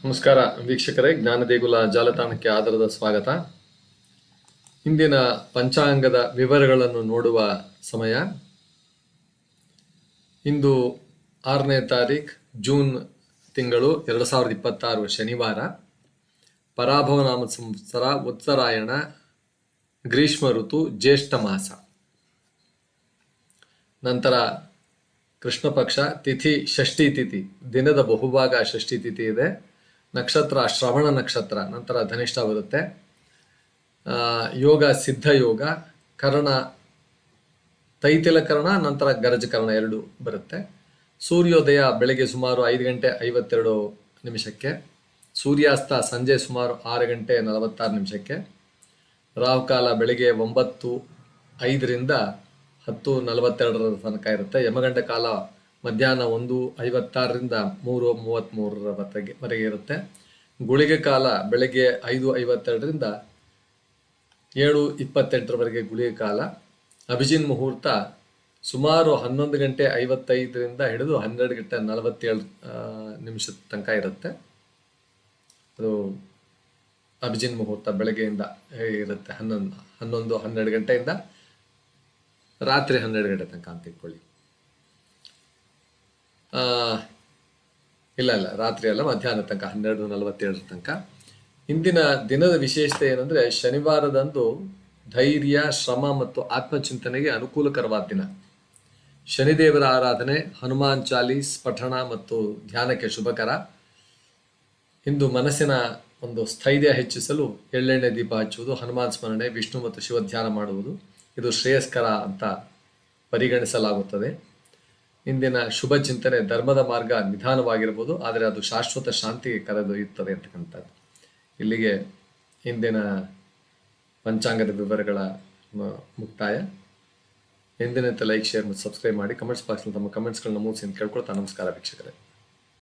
ನಮಸ್ಕಾರ ವೀಕ್ಷಕರೇ, ಜ್ಞಾನದೇಗುಲ ಜಾಲತಾಣಕ್ಕೆ ಆಧಾರದ ಸ್ವಾಗತ. ಇಂದಿನ ಪಂಚಾಂಗದ ವಿವರಗಳನ್ನು ನೋಡುವ ಸಮಯ. ಇಂದು 6ನೇ ತಾರೀಖು ಜೂನ್ ತಿಂಗಳು 2026 ಶನಿವಾರ. ಪರಾಭವ ನಾಮ ಸಂವತ್ಸರ, ಉತ್ತರಾಯಣ, ಗ್ರೀಷ್ಮ ಋತು, ಜ್ಯೇಷ್ಠ ಮಾಸ. ನಂತರ ಕೃಷ್ಣ ಪಕ್ಷ, ತಿಥಿ ಷಷ್ಠಿ ತಿಥಿ, ದಿನದ ಬಹುಭಾಗ ಷಷ್ಠಿ ತಿಥಿ ಇದೆ. ನಕ್ಷತ್ರ ಶ್ರವಣ ನಕ್ಷತ್ರ, ನಂತರ ಧನಿಷ್ಠ ಬರುತ್ತೆ. ಯೋಗ ಸಿದ್ಧ ಯೋಗ, ಕರ್ಣ ತೈತಿಲ ಕರ್ಣ, ನಂತರ ಗರಜಕರ್ಣ ಎರಡು ಬರುತ್ತೆ. ಸೂರ್ಯೋದಯ ಬೆಳಗ್ಗೆ ಸುಮಾರು 5:52 ಸೂರ್ಯಾಸ್ತ ಸಂಜೆ ಸುಮಾರು 6:46. ರಾಹುಕಾಲ ಬೆಳಗ್ಗೆ 9:05 10:42 ತನಕ ಇರುತ್ತೆ. ಯಮಗಂಡ ಕಾಲ ಮಧ್ಯಾಹ್ನ 1:56 3:33 ಇರುತ್ತೆ. ಗುಳಿಗೆ ಕಾಲ ಬೆಳಗ್ಗೆ 5:52 7:28 ಗುಳಿಗೆ ಕಾಲ. ಅಭಿಜಿನ್ ಮುಹೂರ್ತ ಸುಮಾರು 11:55 ಹಿಡಿದು 12:47 ತನಕ ಇರುತ್ತೆ. ಅದು ಅಭಿಜಿನ್ ಮುಹೂರ್ತ ಬೆಳಗ್ಗೆಯಿಂದ ಇರುತ್ತೆ. 11-12 ಗಂಟೆಯಿಂದ ರಾತ್ರಿ 12 ಗಂಟೆ ತನಕ ಅಂತ ಇಟ್ಕೊಳ್ಳಿ. ಇಲ್ಲ ರಾತ್ರಿ ಅಲ್ಲ, ಮಧ್ಯಾಹ್ನ ತನಕ 12:47 ತನಕ. ಇಂದಿನ ದಿನದ ವಿಶೇಷತೆ ಏನಂದ್ರೆ, ಶನಿವಾರದಂದು ಧೈರ್ಯ, ಶ್ರಮ ಮತ್ತು ಆತ್ಮಚಿಂತನೆಗೆ ಅನುಕೂಲಕರವಾದ ದಿನ. ಶನಿದೇವರ ಆರಾಧನೆ, ಹನುಮಾನ್ ಚಾಲೀಸ್ ಪಠಣ ಮತ್ತು ಧ್ಯಾನಕ್ಕೆ ಶುಭಕರ. ಇಂದು ಮನಸ್ಸಿನ ಒಂದು ಸ್ಥೈರ್ಯ ಹೆಚ್ಚಿಸಲು ಎಳ್ಳೆಣ್ಣೆ ದೀಪ ಹಚ್ಚುವುದು, ಹನುಮಾನ್ ಸ್ಮರಣೆ, ವಿಷ್ಣು ಮತ್ತು ಶಿವ ಧ್ಯಾನ ಮಾಡುವುದು ಇದು ಶ್ರೇಯಸ್ಕರ ಅಂತ ಪರಿಗಣಿಸಲಾಗುತ್ತದೆ. ಇಂದಿನ ಶುಭ ಚಿಂತನೆ, ಧರ್ಮದ ಮಾರ್ಗ ನಿಧಾನವಾಗಿರ್ಬೋದು, ಆದರೆ ಅದು ಶಾಶ್ವತ ಶಾಂತಿಗೆ ಕರೆದೊಯ್ಯುತ್ತದೆ ಅಂತಕ್ಕಂಥದ್ದು. ಇಲ್ಲಿಗೆ ಇಂದಿನ ಪಂಚಾಂಗದ ವಿವರಗಳ ಮುಕ್ತಾಯ. ಎಂದಿನಂತೆ ಲೈಕ್, ಶೇರ್ ಮತ್ತು ಸಬ್ಸ್ಕ್ರೈಬ್ ಮಾಡಿ. ಕಮೆಂಟ್ಸ್ ಬಾಕ್ಸ್ನಲ್ಲಿ ತಮ್ಮ ಕಮೆಂಟ್ಸ್ಗಳನ್ನ ಮೂಡಿಸಿ ಅಂತ ಕೇಳ್ಕೊಳ್ತಾ ನಮಸ್ಕಾರ ವೀಕ್ಷಕರೇ.